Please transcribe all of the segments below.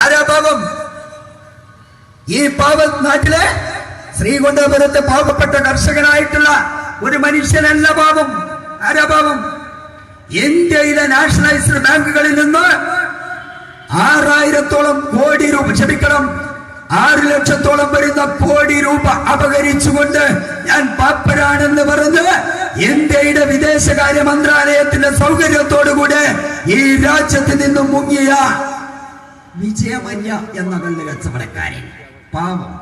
ആരാ പാവം? ഈ പാവ നാട്ടിലെ ശ്രീകണ്ഠപുരത്തെ പാവപ്പെട്ട കർഷകനായിട്ടുള്ള ഒരു മനുഷ്യനല്ല പാവം. ആരാ പാവം? ഇന്ത്യയിലെ നാഷണലൈസ്ഡ് ബാങ്കുകളിൽ നിന്ന് 6000-ഓളം കോടി രൂപ, ക്ഷമിക്കണം, 6 ലക്ഷത്തോളം വരുന്ന കോടി രൂപ അപഹരിച്ചുകൊണ്ട് ഞാൻ പാപ്പരാണെന്ന് പറഞ്ഞ് ഇന്ത്യയുടെ വിദേശകാര്യ മന്ത്രാലയത്തിന്റെ സൗകര്യത്തോടുകൂടെ ഈ രാജ്യത്ത് നിന്നും മുങ്ങിയ വിജയമന്യ എന്ന കല്ല് കച്ചവടക്കാരൻ പാവം.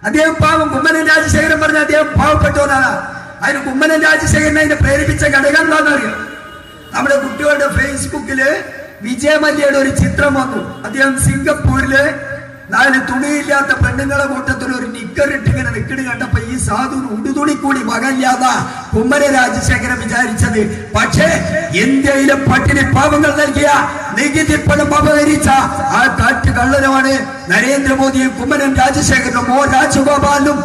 അദ്ദേഹം പാവം. കുമ്മനം രാജശേഖരൻ പറഞ്ഞ അദ്ദേഹം പാവപ്പെട്ടവനാണ്. അതിന് കുമ്മനം രാജശേഖരനെ അതിനെ പ്രേരിപ്പിച്ച ഘടകം എന്താണെന്നറിയോ? നമ്മുടെ കുട്ടികളുടെ ഫേസ്ബുക്കില് വിജയമല്യയുടെ ഒരു ചിത്രം വന്നു. അദ്ദേഹം സിംഗപ്പൂരില് 4 തുണിയില്ലാത്ത പെണ്ണുങ്ങളെ കൂട്ടത്തിൽ ഒരു നിക്കറിട്ട് ഇങ്ങനെ നിക്കണ് കണ്ടപ്പോ ഈ സാധുവിന് ഉടുതുണി കൂടി മകല്ലാത കുമ്മന രാജശേഖരൻ വിചാരിച്ചത്. പക്ഷേ ഇന്ത്യയിലെ പട്ടിണി പാവങ്ങൾ നൽകിയ നികുതി പണം അപഹരിച്ച ആ കാട്ടുകള്ളനുമാണ് നരേന്ദ്രമോദിയും കുമ്മനം രാജശേഖരനും ഒ രാജഗോപാലും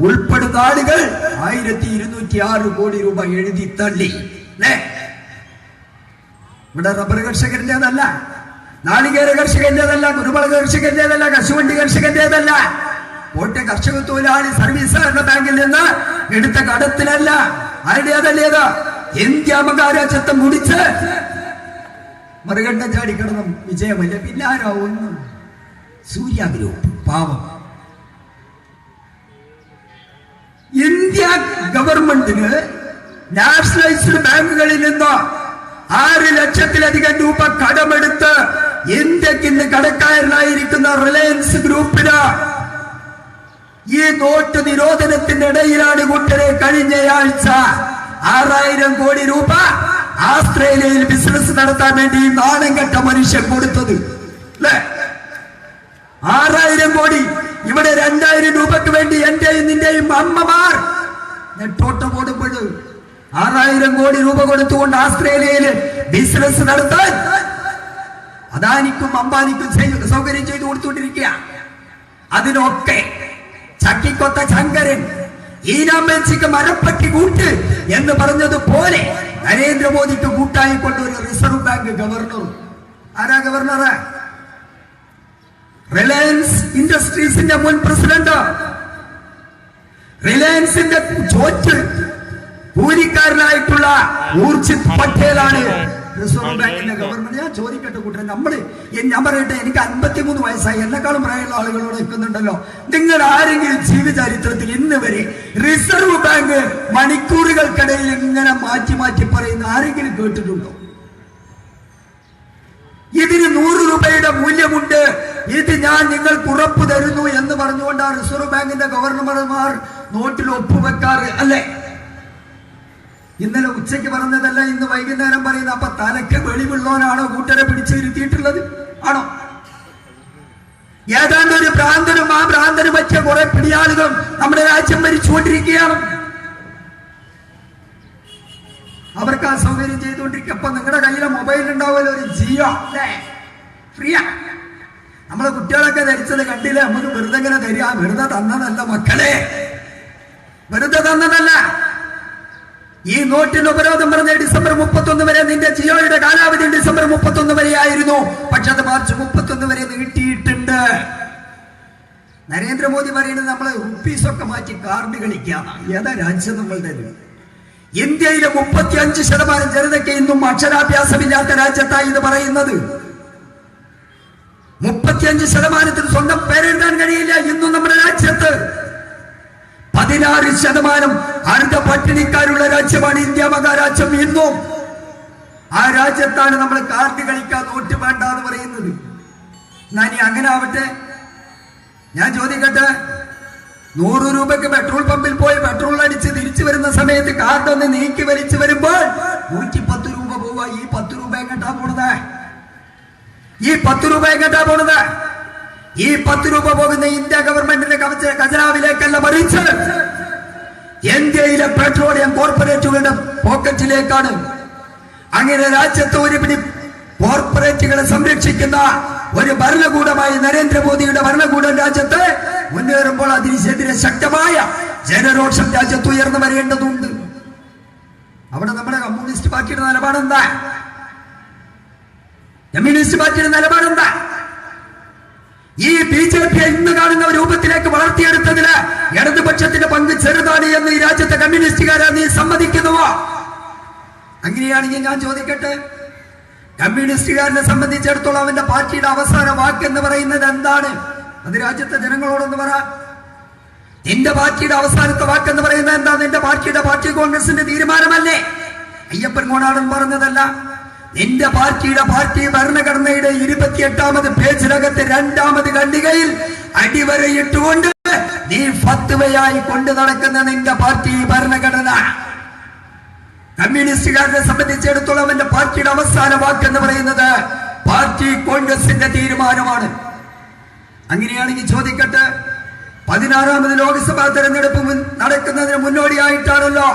ഉൾപ്പെടുന്ന ആളുകൾ 1206 കോടി രൂപ എഴുതി തള്ളി. ഇവിടെ റബ്ബർ കർഷകരുടേതല്ല, നാളികേര കർഷകന്റേതല്ല, കുരുമുളക് കർഷകന്റേതല്ല, കശുവണ്ടി കർഷകന്റേതല്ല, പോട്ടെ കർഷക തൊഴിലാളി സർവീസ് സഹകരണ ബാങ്കിൽ നിന്ന് എടുത്ത കടത്തിലല്ല. ആരുടേതല്ലേത്? ഇന്ത്യ മഹാരാജ്യത്വം മുടിച്ച് മറുകണ്ഠം ചാടിക്കിടന്നും വിജയമല്ല. പിന്നെ ആരോ ഒന്നും സൂര്യ ഗ്രൂപ്പ് പാവം. ഇന്ത്യ ഗവൺമെന്റിന് നാഷണലൈസ്ഡ് ബാങ്കുകളിൽ നിന്ന് 6 ലക്ഷത്തിലധികം രൂപ കടമെടുത്ത് ഇന്ത്യക്ക് ഇന്ന് കടക്കാരനായിരിക്കുന്ന റിലയൻസ് ഗ്രൂപ്പിന് ഈ നോട്ട് നിരോധനത്തിന്റെ ഇടയിലാണ് കൂട്ടരെ കഴിഞ്ഞയാഴ്ച 6000 കോടി രൂപ ആസ്ട്രേലിയയിൽ ബിസിനസ് നടത്താൻ വേണ്ടി നാണം കെട്ട മനുഷ്യൻ കൊടുത്തത്. 6000 കോടി. ഇവിടെ 2000 രൂപക്ക് വേണ്ടി എന്റെയും നിന്റെയും അമ്മമാർ നെട്ടോട്ടം ഓടുമ്പോൾ 6000 കോടി രൂപ കൊടുത്തുകൊണ്ട് ആസ്ട്രേലിയയിൽ ബിസിനസ് നടത്താൻ അദാനിക്കും അംബാനിക്കും സൗകര്യം ചെയ്തു കൊടുത്തുകൊണ്ടിരിക്കുക. അതിനൊക്കെ ചക്കിക്കൊത്ത ശങ്കരൻ ഈനാമ്പേച്ചിക്ക് മരപ്പറ്റി കൂട്ട് എന്ന് പറഞ്ഞതുപോലെ നരേന്ദ്രമോദിക്ക് കൂട്ടായി കൊണ്ട് ഒരു റിസർവ് ബാങ്ക് ഗവർണറും. ആരാ ഗവർണർ? റിലയൻസ് ഇൻഡസ്ട്രീസിന്റെ മുൻ പ്രസിഡന്റ്, റിലയൻസിന്റെ ചോറ്റ് കൂലിക്കാരനായിട്ടുള്ള ഊർജിത് പട്ടേലാണ് റിസർവ് ബാങ്കിന്റെ ഗവർണർ. ഞാൻ ചോദിക്കട്ടെ കൂട്ടരെ, ഞാൻ പറയട്ടെ, എനിക്ക് 53 വയസ്സായി, എന്നെക്കാളും പ്രായമുള്ള ആളുകളോട് നിൽക്കുന്നുണ്ടല്ലോ. നിങ്ങൾ ആരെങ്കിലും ജീവചരിത്രത്തിൽ ഇന്ന് വരെ റിസർവ് ബാങ്ക് മണിക്കൂറുകൾക്കിടയിൽ ഇങ്ങനെ മാറ്റി മാറ്റി പറയുന്ന ആരെങ്കിലും കേട്ടിട്ടുണ്ടോ? ഇതിന് 100 രൂപയുടെ മൂല്യമുണ്ട്, ഇത് ഞാൻ നിങ്ങൾക്ക് ഉറപ്പ് തരുന്നു എന്ന് പറഞ്ഞുകൊണ്ടാണ് റിസർവ് ബാങ്കിന്റെ ഗവർണർമാർ നോട്ടിൽ ഒപ്പുവെക്കാറ് അല്ലേ? ഇന്നലെ ഉച്ചയ്ക്ക് പറഞ്ഞതല്ല ഇന്ന് വൈകുന്നേരം പറയുന്നത്. അപ്പൊ തലക്ക് വെളിവുള്ളവനാണോ കൂട്ടരെ പിടിച്ചിരുത്തിയിട്ടുള്ളത്? ആണോ? ഏതാണ്ട് ഒരു ഭ്രാന്തനും ആ ഭ്രാന്തന് പറ്റിയ കുറെ പിടിയാളുകളും നമ്മുടെ രാജ്യം ഭരിച്ചുകൊണ്ടിരിക്കുകയാണ്. അവർക്ക് ആ സൗകര്യം ചെയ്തുകൊണ്ടിരിക്കുക. അപ്പൊ നിങ്ങളുടെ കയ്യിലെ മൊബൈൽ ഉണ്ടാവുമല്ലോ, ഒരു ജിയോ അല്ലേ, ഫ്രീയാ. നമ്മളെ കുട്ടികളൊക്കെ ധരിച്ചത് കണ്ടില്ലേ? നമുക്ക് വെറുതെ ഇങ്ങനെ തരിക. വെറുതെ തന്നതല്ല മക്കളെ, വെറുതെ തന്നതല്ല. ഈ നോട്ടിന് ഉപരോധം പറഞ്ഞ ഡിസംബർ 31 വരെ നിന്റെ ജിയോയുടെ കാലാവധി ഡിസംബർ 31 വരെ ആയിരുന്നു. പക്ഷെ അത് മാർച്ച് 31 വരെ നീട്ടിയിട്ടുണ്ട്. നരേന്ദ്രമോദി പറയുന്നത് നമ്മള് റുപ്പീസൊക്കെ മാറ്റി കാർഡ് കളിക്കാണ്. ഏതാ രാജ്യം നമ്മളുടേത്? ഇന്ത്യയിലെ 35% ജനതയ്ക്ക് ഇന്നും അക്ഷരാഭ്യാസമില്ലാത്ത രാജ്യത്തായി ഇത് പറയുന്നത്. 35% സ്വന്തം പേരെഴുതാൻ കഴിയില്ല ഇന്നും നമ്മുടെ രാജ്യത്ത്. 16% അർദ്ധ പട്ടിണിക്കാരുള്ള രാജ്യമാണ് ഇന്ത്യ മഹാരാജ്യം. ഇന്നും ആ രാജ്യത്താണ് നമ്മൾ കാർഡ് കളിക്കാൻ നോട്ട് വേണ്ട എന്ന് പറയുന്നത്. എന്നാ ഇനി അങ്ങനെ ആവട്ടെ. ഞാൻ ചോദിക്കട്ടെ, 100 രൂപയ്ക്ക് പെട്രോൾ പമ്പിൽ പോയി പെട്രോൾ അടിച്ച് തിരിച്ചു വരുന്ന സമയത്ത് കാർഡ് ഒന്ന് നീക്കി വലിച്ചു വരുമ്പോൾ 110 രൂപ പോവുക. ഈ 10 രൂപ എങ്ങട്ടാ പോണത്? ഈ 10 രൂപ എങ്ങട്ടാ പോണത്? ഈ 10 രൂപ പോകുന്ന ഇന്ത്യ ഗവൺമെന്റിന്റെ ഖജനാവിലേക്കല്ല, മറിച്ച് ഇന്ത്യയിലെ പെട്രോളിയം കോർപ്പറേറ്റുകളുടെ പോക്കറ്റിലേക്കാണ്. അങ്ങനെ രാജ്യത്ത് ഒരു പിടി കോർപ്പറേറ്റുകളെ സംരക്ഷിക്കുന്ന ഒരു ഭരണകൂടമായി നരേന്ദ്രമോദിയുടെ ഭരണകൂടം രാജ്യത്ത് മുന്നേറുമ്പോൾ അതിനെതിരെ ശക്തമായ ജനരോഷം രാജ്യത്ത് ഉയർന്നു വരേണ്ടതുണ്ട്. അവിടെ നമ്മുടെ കമ്മ്യൂണിസ്റ്റ് പാർട്ടിയുടെ നിലപാടെന്താ? കമ്മ്യൂണിസ്റ്റ് പാർട്ടിയുടെ നിലപാടെന്താ? ഇന്ന് കാണുന്ന രൂപത്തിലേക്ക് വളർത്തിയെടുത്തതില് ഇടതുപക്ഷത്തിന്റെ പങ്ക് ചെറുതാണ് എന്ന് ഈ രാജ്യത്തെ കമ്മ്യൂണിസ്റ്റുകാരെ നീ സമ്മതിക്കുന്നുവോ? അങ്ങനെയാണെങ്കിൽ ഞാൻ ചോദിക്കട്ടെ, കമ്മ്യൂണിസ്റ്റുകാരനെ സംബന്ധിച്ചിടത്തോളം അവന്റെ പാർട്ടിയുടെ അവസാന വാക്ക് എന്ന് പറയുന്നത് എന്താണ്? അത് രാജ്യത്തെ ജനങ്ങളോടൊന്ന് പറ. നിന്റെ പാർട്ടിയുടെ അവസാനത്തെ വാക്ക് എന്ന് പറയുന്നത് എന്താ? നിന്റെ പാർട്ടി കോൺഗ്രസിന്റെ തീരുമാനമല്ലേ? അയ്യപ്പൻ കോണാടൻ പറഞ്ഞതല്ല. നിന്റെ പാർട്ടി ഭരണഘടനയുടെ 28ാമത് പേജിനകത്ത് 2ാമത് ഖണ്ഡികയിൽ അടിവരയിട്ടുകൊണ്ട് നീ ഫത്വയായി കൊണ്ടു നടക്കുന്ന നിന്റെ പാർട്ടി ഭരണഘടന. കമ്മ്യൂണിസ്റ്റുകാരനെ സംബന്ധിച്ചിടത്തോളം അവന്റെ പാർട്ടിയുടെ അവസാന വാക്ക് എന്ന് പറയുന്നത് പാർട്ടി കോൺഗ്രസിന്റെ തീരുമാനമാണ്. അങ്ങനെയാണെങ്കിൽ ചോദിക്കട്ടെ, 16ാമത് ലോക്സഭാ തെരഞ്ഞെടുപ്പ് നടക്കുന്നതിന് മുന്നോടിയായിട്ടാണല്ലോ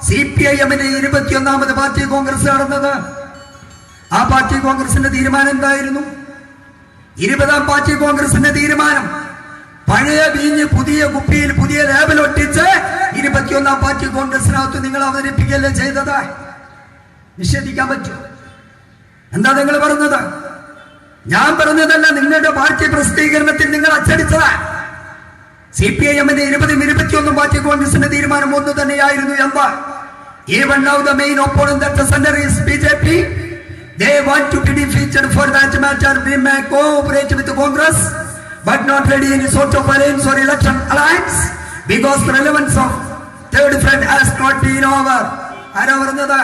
CPIM-ന്റെ 21ാമത് പാർട്ടി കോൺഗ്രസ് നടന്നത്. ആ പാർട്ടി കോൺഗ്രസിന്റെ തീരുമാനം എന്തായിരുന്നു? 20ാം പാർട്ടി കോൺഗ്രസിന്റെ തീരുമാനം പഴയ വീഞ്ഞ് പുതിയ കുപ്പിയിൽ പുതിയ ലേബൽ ഒട്ടിച്ച് 21ാം പാർട്ടി കോൺഗ്രസിനകത്ത് നിങ്ങൾ അവതരിപ്പിക്കല്ലേ ചെയ്തത്? നിഷേധിക്കാൻ പറ്റുമോ? എന്താ നിങ്ങൾ പറഞ്ഞത്? ഞാൻ പറഞ്ഞതല്ല, നിങ്ങളുടെ പാർട്ടി പ്രസിദ്ധീകരണത്തിൽ നിങ്ങൾ അച്ചടിച്ചതാ. CPIM-ന്റെ 20ഉം 21ഉം പാർട്ടി കോൺഗ്രസിന്റെ തീരുമാനം ഒന്ന് തന്നെയായിരുന്നു. എന്താ? Even now the main opponent at the center is BJP. They want to be defeated. For that matter, we may cooperate with the Congress, but not ready any sort of alliance or election alliance, because the relevance of third front has not been over. ആരാ പറഞ്ഞത്?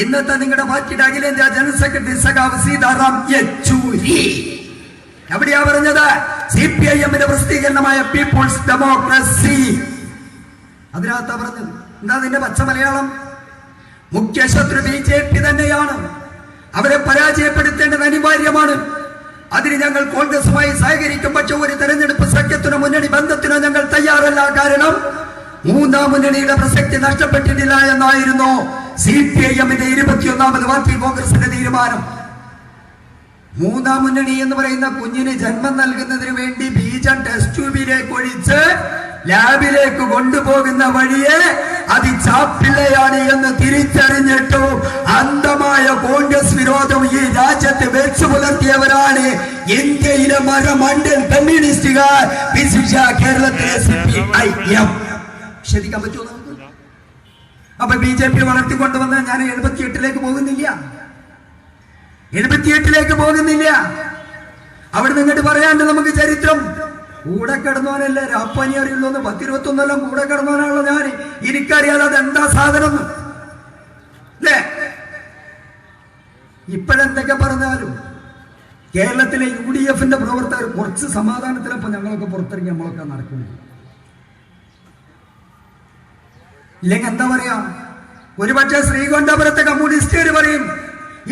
ഇന്നത്തെ നിങ്ങളുടെ പാർട്ടിയുടെ അഖിലേന്ത്യാ general secretary സഖാവ് സീതാറാം യെച്ചൂരി. എവിടെയാ പറഞ്ഞത്? CPIM-ന്റെ പ്രസിദ്ധീകരണമായ people's democracy, അതിനകത്താ പറഞ്ഞത്. എന്താ നിന്റെ പച്ച മലയാളം? മുഖ്യ ശത്രു BJP തന്നെയാണ്. അവരെ പരാജയപ്പെടുത്തേണ്ടത് അനിവാര്യമാണ്. അതിന് ഞങ്ങൾ കോൺഗ്രസുമായി സഹകരിക്കും. പക്ഷെ ഒരു തെരഞ്ഞെടുപ്പ് സഖ്യത്തിനോ മുന്നണി ബന്ധത്തിനോ ഞങ്ങൾ തയ്യാറല്ല. കാരണം 3ാം മുന്നണിയുടെ പ്രസക്തി നഷ്ടപ്പെട്ടിട്ടില്ല എന്നായിരുന്നു CPIM-ന്റെ 21ാമത് പാർട്ടി കോൺഗ്രസിന്റെ തീരുമാനം. 3ാം മുന്നണി എന്ന് പറയുന്ന കുഞ്ഞിന് ജന്മം നൽകുന്നതിന് വേണ്ടി ബീജം ടെസ്റ്റ് ട്യൂബിലേക്ക് ഒഴിച്ച് ലാബിലേക്ക് കൊണ്ടുപോകുന്ന വഴിയെ അത് ചാപ്പിള്ളയാണ് എന്ന് തിരിച്ചറിഞ്ഞിട്ടു അന്ധമായ കോൺഗ്രസ് വിരോധം ഈ രാജ്യത്ത് വെച്ചു പുലർത്തിയവരാണ് ഇന്ത്യയിലെ മരമണ്ടൽ കമ്മ്യൂണിസ്റ്റുകാർ, വിശിഷ്ട കേരളത്തിലെ CPIM. ശ്രദ്ധിക്കാൻ പറ്റുമോ നമുക്ക്? അപ്പൊ BJP വളർത്തിക്കൊണ്ടുവന്ന് ഞാൻ 78ലേക്ക് പോകുന്നില്ല. അവിടെ നിങ്ങോട്ട് പറയാണ്ട് നമുക്ക് ചരിത്രം. കൂടെ കിടന്നവനല്ലേ രാപ്പനി അറിയുള്ളൂ. 10-21 കൂടെ കിടന്നവനാണല്ലോ ഞാൻ. എനിക്കറിയാതെ അതെന്താ സാധനം അല്ലേ? ഇപ്പോഴെന്തൊക്കെ പറഞ്ഞാലും കേരളത്തിലെ UDF-ന്റെ പ്രവർത്തകർ കുറച്ച് സമാധാനത്തിലപ്പോ ഞങ്ങളൊക്കെ പുറത്തിറങ്ങി നമ്മളൊക്കെ നടക്കുന്നത്. ഇല്ലെങ്കിൽ എന്താ പറയാ? ഒരുപക്ഷെ ശ്രീകണ്ഠപുരത്തെ കമ്മ്യൂണിസ്റ്റുകാർ പറയും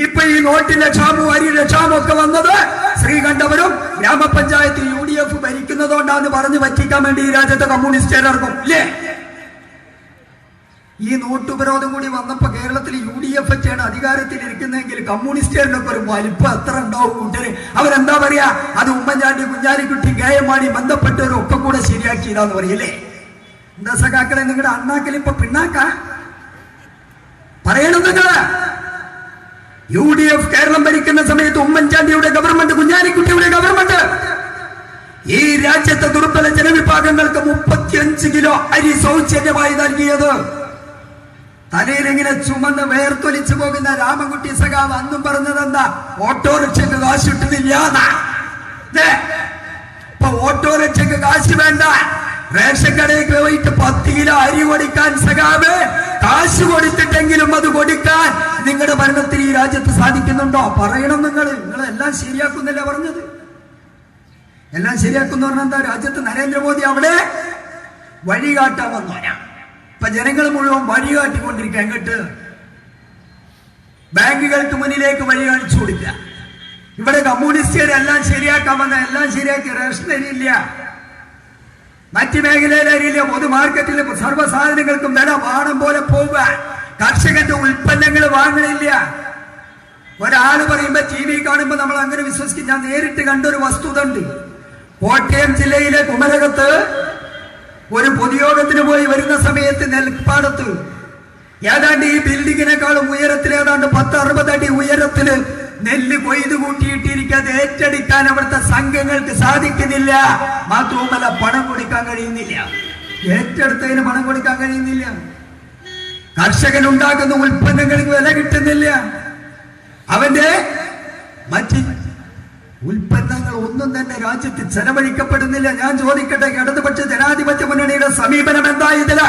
ഇപ്പൊ ഈ നോട്ടിന്റെ ക്ഷാമവും അരിയുടെ ക്ഷാമവും ഒക്കെ വന്നത് ശ്രീകണ്ഠപുരം ഗ്രാമപഞ്ചായത്ത് UDF ഭരിക്കുന്നതുകൊണ്ടാന്ന് പറഞ്ഞു പറ്റിക്കാൻ വേണ്ടി ഈ രാജ്യത്തെ കമ്മ്യൂണിസ്റ്റുകാർ ഇറക്കും ഇല്ലേ? ഈ നോട്ടുപരോധം കൂടി വന്നപ്പോ കേരളത്തിൽ UDF ഒക്കെയാണ് അധികാരത്തിൽ ഇരിക്കുന്നതെങ്കിൽ കമ്മ്യൂണിസ്റ്റുകാരുടെ ഒക്കെ ഒരു വലിപ്പം എത്ര ഉണ്ടാവും കൂട്ടര്. അവരെന്താ പറയാ? അത് ഉമ്മൻചാണ്ടി, കുഞ്ഞാലിക്കുട്ടി, ഗേയമാണി ബന്ധപ്പെട്ടവരും ഒക്കെ കൂടെ ശരിയാക്കിയതാന്ന് പറയല്ലേ? എന്താ സഖാക്കളെ നിങ്ങളുടെ അണ്ണാക്കിൽ ഇപ്പൊ പിണ്ണാക്ക പറയണം നിങ്ങള്? UDF കേരളം ഭരിക്കുന്ന സമയത്ത് ഉമ്മൻചാണ്ടിയുടെ ഗവൺമെന്റ്, കുഞ്ഞാലിക്കുട്ടിയുടെ ഗവൺമെന്റ് ഈ രാജ്യത്തെ ദുർബല ജനവിഭാഗങ്ങൾക്ക് 35 കിലോ അരി സൗജന്യമായി നൽകിയത്. തലയിലിങ്ങനെ ചുമന്ന് വേർത്തൊലിച്ചു പോകുന്ന രാമൻകുട്ടി സഖാവ് അന്നും പറഞ്ഞത് എന്താ? ഓട്ടോറിക്ഷയ്ക്ക് കാശ് കിട്ടുന്നില്ല. ഇപ്പൊ ഓട്ടോറിക്ഷയ്ക്ക് കാശ് വേണ്ട, റേഷൻ കടയിൽ പോയിട്ട് 10 കിലോ അരി കൊടുക്കാൻ സഖാവ് കാശ് കൊടുത്തിട്ടെങ്കിലും അത് കൊടുക്കാൻ നിങ്ങളുടെ ഭരണത്തിൽ ഈ രാജ്യത്ത് സാധിക്കുന്നുണ്ടോ? പറയണം. നിങ്ങളെല്ലാം ശരിയാക്കുന്നില്ല പറഞ്ഞത്. എല്ലാം ശരിയാക്കുന്ന പറഞ്ഞാൽ എന്താ? രാജ്യത്ത് നരേന്ദ്രമോദി അവിടെ വഴികാട്ടാൻ വന്നോനാ. ഇപ്പൊ ജനങ്ങൾ മുഴുവൻ വഴികാട്ടിക്കൊണ്ടിരിക്കുക. എങ്ങോട്ട്? ബാങ്കുകൾക്ക് മുന്നിലേക്ക് വഴി കാണിച്ചു കൊടുക്കുക. ഇവിടെ കമ്മ്യൂണിസ്റ്റുകാരെല്ലാം ശരിയാക്കാൻ വന്ന എല്ലാം ശരിയാക്കി. റേഷൻ അരിയില്ല, മറ്റ് മേഖലയിലെ അരിയില്ല, പൊതു മാർക്കറ്റിലെ സർവ്വ സാധനങ്ങൾക്കും വില വാണം പോലെ പോവുക. കർഷകന്റെ ഉൽപ്പന്നങ്ങൾ വാങ്ങണില്ല. ഒരാള് പറയുമ്പോ TV കാണുമ്പോ നമ്മൾ അങ്ങനെ വിശ്വസിക്കും. ഞാൻ നേരിട്ട് കണ്ടൊരു വസ്തുത ഉണ്ട്. കോട്ടയം ജില്ലയിലെ കുമരകത്ത് ഒരു പൊതുയോഗത്തിന് പോയി വരുന്ന സമയത്ത് നെൽപ്പാടത്ത് ഏതാണ്ട് ഈ ബിൽഡിങ്ങിനേക്കാളും ഉയരത്തിൽ ഏതാണ്ട് 10-60 അടി ഉയരത്തില് നെല്ല് കൊയ്തു കൂട്ടിയിട്ടിരിക്കാതെ ഏറ്റെടുക്കാൻ അവിടുത്തെ സംഘങ്ങൾക്ക് സാധിക്കുന്നില്ല. മാത്രവുമല്ല പണം കൊടുക്കാൻ കഴിയുന്നില്ല. ഏറ്റെടുത്തതിന് പണം കൊടുക്കാൻ കഴിയുന്നില്ല. കർഷകൻ ഉണ്ടാക്കുന്ന ഉൽപ്പന്നങ്ങൾക്ക് വില കിട്ടുന്നില്ല. അവന്റെ മറ്റ് ഉൽപ്പന്നങ്ങൾ ഒന്നും തന്നെ രാജ്യത്ത് ചെലവഴിക്കപ്പെടുന്നില്ല. ഞാൻ ചോദിക്കട്ടെ, ഇടതുപക്ഷ ജനാധിപത്യ മുന്നണിയുടെ സമീപനം എന്താ ഇതില്?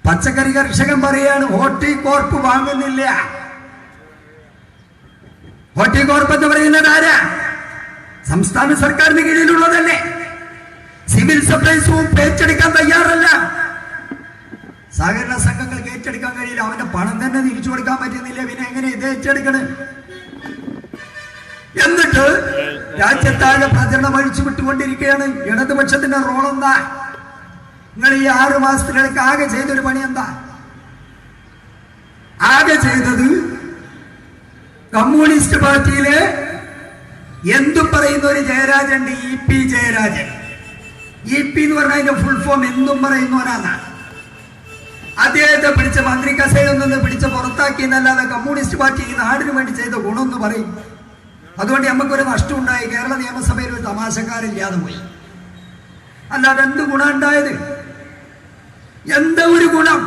പച്ചക്കറി കർഷകൻ പറയാണ് ഹോർട്ടികോർപ്പ് വാങ്ങുന്നില്ല. ഹോർട്ടികോർപ്പ് എന്ന് പറയുന്നത് ആരാ? സംസ്ഥാന സർക്കാരിന് കീഴിലുള്ളതല്ലേ. സിവിൽ സപ്ലൈസും ഏറ്റെടുക്കാൻ തയ്യാറല്ല. സഹകരണ സംഘങ്ങൾക്ക് ഏറ്റെടുക്കാൻ കഴിയില്ല. അവന്റെ പണം തന്നെ തിരിച്ചു കൊടുക്കാൻ പറ്റുന്നില്ല. പിന്നെ എങ്ങനെ ഇത് ഏറ്റെടുക്കണ്? എന്നിട്ട് രാജ്യത്താകെ പ്രചരണം അഴിച്ചു വിട്ടുകൊണ്ടിരിക്കുകയാണ്. ഇടതുപക്ഷത്തിന്റെ റോൾ എന്താ? നിങ്ങൾ ഈ 6 മാസത്തിലേക്ക് ആകെ ചെയ്തൊരു പണി എന്താ? ആകെ ചെയ്തത് കമ്മ്യൂണിസ്റ്റ് പാർട്ടിയിലെ എന്തും പറയുന്ന ഒരു ജയരാജൻ, EP ജയരാജൻ. EP എന്ന് പറഞ്ഞാൽ അതിന്റെ ഫുൾ ഫോം എന്തും പറയുന്നവനാണ്. അദ്ദേഹത്തെ പിടിച്ച മന്ത്രി കസേരയിൽ നിന്ന് പിടിച്ച് പുറത്താക്കിയെന്നല്ലാതെ കമ്മ്യൂണിസ്റ്റ് പാർട്ടി ഈ നാടിന് വേണ്ടി ചെയ്ത ഗുണമെന്ന് പറയും. അതുകൊണ്ട് നമുക്കൊരു നഷ്ടം ഉണ്ടായി. കേരള നിയമസഭയിൽ ഒരു തമാശക്കാരില്ലാതെ പോയി. അല്ലാതെ എന്ത് ഗുണം ഉണ്ടായത്? എന്താ ഒരു ഗുണം?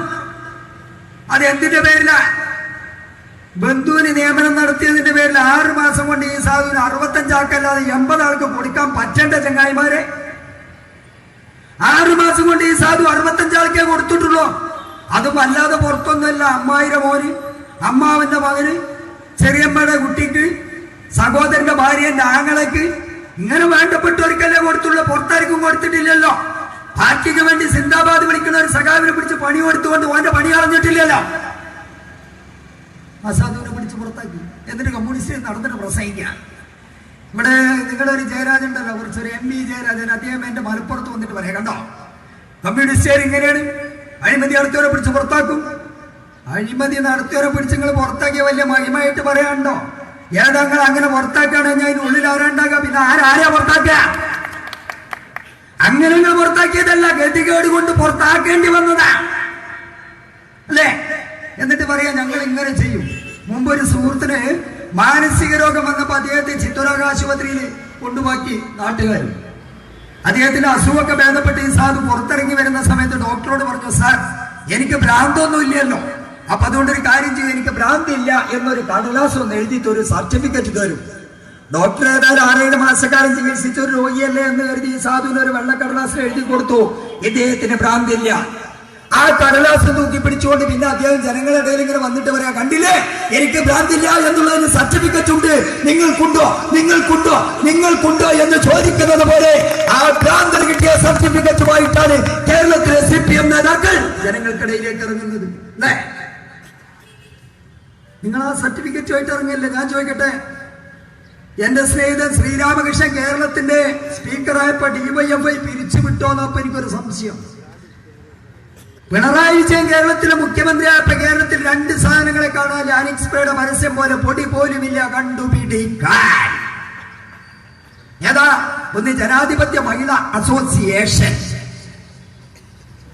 അത് എന്തിന്റെ പേരില? ബന്ധുവിന് നിയമനം നടത്തിയതിന്റെ പേരിൽ 6 മാസം കൊണ്ട് ഈ സാധുവിന് 65 ആൾക്കല്ലാതെ 80 ആൾക്ക് കൊടുക്കാൻ പറ്റേണ്ട ചങ്ങായിമാരെ 6 മാസം കൊണ്ട് ഈ സാധു 65 ആൾക്കേ കൊടുത്തിട്ടുള്ളൂ. അതും അല്ലാതെ പുറത്തൊന്നുമല്ല. അമ്മായിയുടെ മോന്, അമ്മാവന്റെ മകന്, ചെറിയമ്മയുടെ കുട്ടിക്ക്, സഹോദരന്റെ ഭാര്യന്റെ ആങ്ങളക്ക്, ഇങ്ങനെ വേണ്ടപ്പെട്ടവർക്കല്ലേ കൊടുത്തുള്ളൂ. പുറത്താർക്കും കൊടുത്തിട്ടില്ലല്ലോ. പാർട്ടിക്ക് വേണ്ടി സിന്ദാബാദ് വിളിക്കുന്ന ഒരു സഖാവിനെ പിടിച്ച് പണി കൊടുത്തുകൊണ്ട് ഓന്റെ പണി കളഞ്ഞിട്ടില്ലല്ലോ. അസാധുവിനെ പിടിച്ച് പുറത്താക്കി. എന്നിട്ട് കമ്മ്യൂണിസ്റ്റ് നടന്നിട്ട് പ്രസംഗിക്കുക. ഇവിടെ നിങ്ങളുടെ ഒരു ജയരാജൻ ഉണ്ടല്ലോ, കുറച്ചൊരു MP ജയരാജൻ, അദ്ദേഹം എന്റെ മലപ്പുറത്ത് വന്നിട്ട് പറയാം, കണ്ടോ കമ്മ്യൂണിസ്റ്റുകാർ ഇങ്ങനെയാണ്, അഴിമതി നടത്തിയവരെ പിടിച്ച് പുറത്താക്കും. അഴിമതി നടത്തിയവരെ പിടിച്ച് നിങ്ങൾ പുറത്താക്കിയ വലിയ മഹിമയായിട്ട് പറയാനുണ്ടോ? ഏതാങ്ങൾ അങ്ങനെ പുറത്താക്കുകയാണോ? ഞാൻ ഇതിനുള്ളിൽ ആരാണ്ടാക്കുക? പിന്നെ ആരാ പുറത്താക്കുക? അങ്ങനെ നിങ്ങൾ പുറത്താക്കിയതല്ല, ഗതികേട് കൊണ്ട് പുറത്താക്കേണ്ടി വന്നതാ അല്ലേ? എന്നിട്ട് പറയാ ഞങ്ങൾ ഇങ്ങനെ ചെയ്യും. മുമ്പ് ഒരു സുഹൃത്തിന് മാനസിക രോഗം വന്നപ്പോ അദ്ദേഹത്തെ ചിത്തൂരാഗ് ആശുപത്രിയിൽ കൊണ്ടുപോക്കി നാട്ടുകാർ. അദ്ദേഹത്തിന്റെ അസുഖമൊക്കെ ഭേദപ്പെട്ട് ഈ സാധു പുറത്തിറങ്ങി വരുന്ന സമയത്ത് ഡോക്ടറോട് പറഞ്ഞു, സാർ എനിക്ക് ഭ്രാന്തൊന്നും ഇല്ലല്ലോ, അപ്പൊ അതുകൊണ്ടൊരു കാര്യം ചെയ്യും, എനിക്ക് ഭ്രാന്തില്ല എന്നൊരു കടലാസ് ഒന്ന് എഴുതിയിട്ട് ഒരു സർട്ടിഫിക്കറ്റ് തരും. ഡോക്ടർ ഏതായാലും 6-7 മാസക്കാലം ചികിത്സിച്ച ഒരു രോഗിയല്ലേ എന്ന് കരുതി ഈ സാധുവിന് ഒരു വെള്ളക്കടലാസിൽ എഴുതി കൊടുത്തു, ഇദ്ദേഹത്തിന് ഭ്രാന്തില്ല. ആ കടലാസ് തൂക്കി പിടിച്ചുകൊണ്ട് പിന്നെ അദ്ദേഹം ജനങ്ങളുടെ ഇടയിൽ ഇങ്ങനെ വന്നിട്ട് പറയാ, കണ്ടില്ലേ എനിക്ക് ഭ്രാന്തില്ല എന്നുള്ളതിന് സർട്ടിഫിക്കറ്റ് ഉണ്ട്, നിങ്ങൾക്കുണ്ടോ നിങ്ങൾക്കുണ്ടോ നിങ്ങൾക്കുണ്ടോ എന്ന് ചോദിക്കുന്നത് പോലെ ആ ഭ്രാന്തന് കിട്ടിയ സർട്ടിഫിക്കറ്റുമായിട്ടാണ് കേരളത്തിലെ CPM നേതാക്കൾ ജനങ്ങൾക്കിടയിലേക്ക് ഇറങ്ങുന്നത്. അല്ലേ? നിങ്ങൾ ആ സർട്ടിഫിക്കറ്റുമായിട്ട് ഇറങ്ങിയല്ലേ? ഞാൻ ചോദിക്കട്ടെ, എന്റെ സ്നേഹിതൻ ശ്രീരാമകൃഷ്ണൻ കേരളത്തിന്റെ സ്പീക്കറായപ്പോ DYFI പിരിച്ചുവിട്ടോന്നപ്പോ എനിക്കൊരു സംശയം. പിണറായി വിജയൻ കേരളത്തിലെ മുഖ്യമന്ത്രിയായപ്പോ കേരളത്തിൽ 2 സാധനങ്ങളെ കാണാൻ ലാനിക്സ്പേയുടെ പരസ്യം പോലെ പൊടി പോലുമില്ല കണ്ടുപിടിക്കാൻ. ഏതാ? ഒന്ന് ജനാധിപത്യ മഹിളാ അസോസിയേഷൻ,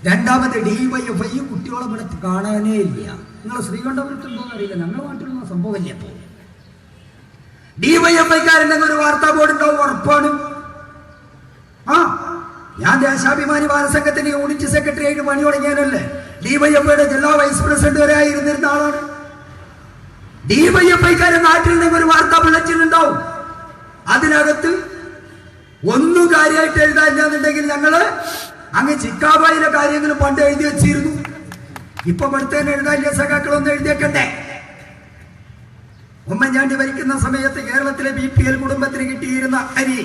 രണ്ടാമത് DYFI. കുട്ടികളെ ഇവിടെ കാണാനേ ഇല്ല. നിങ്ങളെ ശ്രീകണ്ഠപുരത്തുണ്ടോന്ന് അറിയില്ല, ഞങ്ങളുടെ നാട്ടിലുള്ള സംഭവമല്ലേ. അപ്പോ DYFIക്കാരുണ്ടെങ്കിൽ ഒരു വാർത്താ ബോർഡ് ഉണ്ടാവും, ഉറപ്പാണ്. ഞാൻ ദേശാഭിമാനി ബാലസംഘത്തിന്റെ യൂണിറ്റ് സെക്രട്ടറി ആയിട്ട് പണി തുടങ്ങിയാലല്ലേ. DYFIയുടെ ജില്ലാ വൈസ് പ്രസിഡന്റ് വരെ ആയിരുന്നിരുന്ന ആളാണ്. DYFIക്കാരെ നാട്ടിലുണ്ടെങ്കിൽ ഒരു വാർത്താ ബുള്ളറ്റിൻ ഉണ്ടാവും. അതിനകത്ത് ഒന്നും കാര്യമായിട്ട് എഴുതാനില്ല എന്നുണ്ടെങ്കിൽ ഞങ്ങള് അങ്ങ് ചിക്കാഗോയിലെ കാര്യങ്ങളും പണ്ട് എഴുതി വെച്ചിരുന്നു. ഇപ്പൊ ഇവിടുത്തെ എഴുതാനില്ല സഖാക്കളൊന്നും എഴുതിയേക്കണ്ടേ? ഉമ്മൻചാണ്ടി ഭരിക്കുന്ന സമയത്ത് കേരളത്തിലെ BPL കുടുംബത്തിന് കിട്ടിയിരുന്ന അരി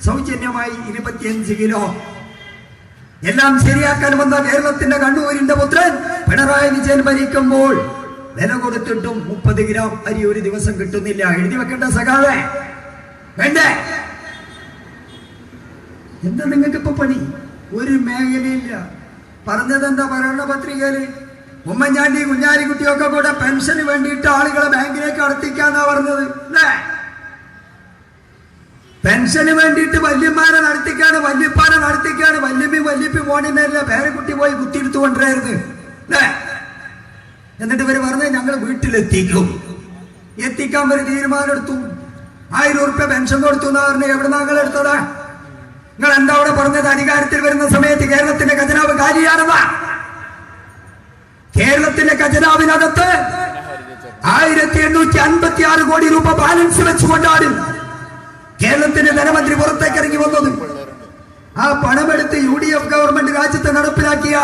സൗജന്യമായി 25 കിലോ. എല്ലാം ശരിയാക്കാൻ വന്ന കേരളത്തിന്റെ കണ്ണൂരിന്റെ പുത്രൻ പിണറായി വിജയൻ ഭരിക്കുമ്പോൾ വില കൊടുത്തിട്ടും 30 ഗ്രാം അരി ഒരു ദിവസം കിട്ടുന്നില്ല. എഴുതി വെക്കേണ്ട സഖാവേ, വേണ്ടേ? എന്താ നിങ്ങൾക്ക് ഇപ്പൊ പണി? ഒരു മേഖലയില്ല. പറഞ്ഞതെന്താ ഭരണ പത്രികയില്? ഉമ്മൻചാണ്ടി കുഞ്ഞാലിക്കുട്ടിയൊക്കെ കൂടെ പെൻഷന് വേണ്ടിയിട്ട് ആളുകളെ ബാങ്കിലേക്ക് അടത്തിക്കാന്നാ പറഞ്ഞത് അല്ലേ? പെൻഷന് വേണ്ടിയിട്ട് വല്യമ്മാരെ നടത്തിക്കാണ്, വല്യപ്പാനെ നടത്തിക്കാണ്. വല്യപ്പി പോണില്ല, പേരക്കുട്ടി പോയി കുത്തിയെടുത്തു കൊണ്ടുവരായിരുന്നു അല്ലേ? എന്നിട്ട് ഇവര് പറഞ്ഞ ഞങ്ങൾ വീട്ടിലെത്തിക്കും. എത്തിക്കാൻ ഒരു തീരുമാനം എടുത്തു. 1000 ഉറുപ്പ്യ പെൻഷൻ കൊടുത്തു എന്ന് പറഞ്ഞ എവിടെ നിങ്ങൾ എടുത്തതാ? നിങ്ങൾ എന്താ അവിടെ പറഞ്ഞത്? അധികാരത്തിൽ വരുന്ന സമയത്ത് കേരളത്തിന്റെ ഖജനാവ് കാലിയാണെന്നാ. കേരളത്തിന്റെ ഖജനാവിനകത്ത് 1856 കോടി രൂപ ബാലൻസ് വെച്ചുകൊണ്ടാണ് കേരളത്തിന്റെ ധനമന്ത്രി പുറത്തേക്ക് ഇറങ്ങി വന്നത്. ആ പണമെടുത്ത് UDF ഗവൺമെന്റ് രാജ്യത്ത് നടപ്പിലാക്കിയ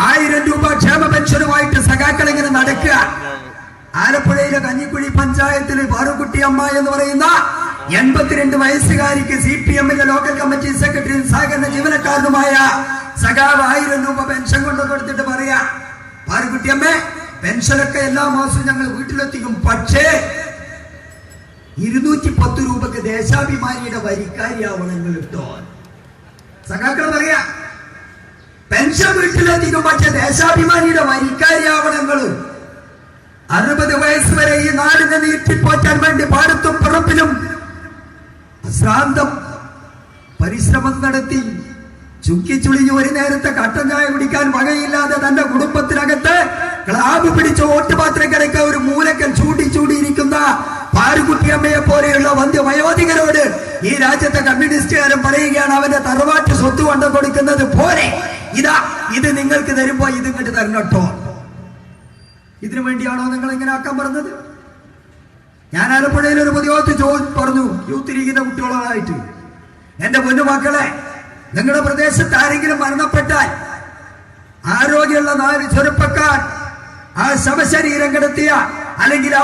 1000 രൂപ ക്ഷേമ പെൻഷനുമായിട്ട് സഖാക്കൾ ഇങ്ങനെ നടക്കുക. ആലപ്പുഴയിലെ കഞ്ഞിക്കുഴി പഞ്ചായത്തിൽ പാറുക്കുട്ടി അമ്മ എന്ന് പറയുന്ന 82 വയസ്സുകാരിക്ക് CPM-ന്റെ ലോക്കൽ കമ്മിറ്റി സെക്രട്ടറിയും സഹകരണ ജീവനക്കാരനുമായ സഖാവ് 1000 രൂപ പെൻഷൻ കൊണ്ടുകൊടുത്തിട്ട് പറയാ, പാറുക്കുട്ടിയമ്മേ, പെൻഷനൊക്കെ എല്ലാ മാസവും ഞങ്ങൾ വീട്ടിലെത്തിക്കും, പക്ഷേ 210 രൂപക്ക് ദേശാഭിമാനിയുടെ വരിക്കാരിയാവണമെങ്കിൽ ഇട്ടോ. സഖാക്കൾ പറയാ, പെൻഷൻ വീട്ടിലെത്തിക്കും, പക്ഷെ ദേശാഭിമാനിയുടെ വരിക്കാരിയാവണമെങ്കിൽ 60 വയസ്സ് വരെ ഈ നാടിനെ നീട്ടിപ്പോറ്റാൻ വേണ്ടി പാടത്തും പുറപ്പിലും അശ്രാന്തം പരിശ്രമം നടത്തി ചുക്കിച്ചുളിഞ്ഞ് ഒരു നേരത്തെ കട്ടൻ ചായ കുടിക്കാൻ വകയില്ലാതെ തന്റെ കുടുംബത്തിനകത്ത് ക്ലാബ് പിടിച്ച ഓട്ടുപാത്രക്കിടയ്ക്ക് ഒരു മൂലക്കൻ ചൂണ്ടിയിരിക്കുന്ന പാറുകുട്ടിയമ്മയെ പോലെയുള്ള വന്ധ്യവയോധികരോട് ഈ രാജ്യത്തെ കമ്മ്യൂണിസ്റ്റുകാരൻ പറയുകയാണ്, അവന്റെ തറവാട്ട് സ്വത്ത് കൊണ്ട് കൊടുക്കുന്നത് പോലെ ഇത് നിങ്ങൾക്ക് തരുമ്പോ ഇത് ഇങ്ങോട്ട് തരണട്ടോ. ഇതിനു വേണ്ടിയാണോ നിങ്ങൾ ഇങ്ങനെ ആക്കാൻ പറഞ്ഞത്? ഞാൻ ആലപ്പുഴയിൽ ഒരു പൊതുയോഗത്തിൽ പറഞ്ഞു, യൂത്ത് ലീഗിന്റെ കുട്ടികളായിട്ട്, എന്റെ പൊന്നുമക്കളെ, നിങ്ങളുടെ പ്രദേശത്ത് ആരെങ്കിലും മരണപ്പെട്ടാൽ ആരോഗ്യമുള്ള 4 ചെറുപ്പക്കാർ ആ ശവശരീരം കിടത്തിയ അല്ലെങ്കിൽ ആ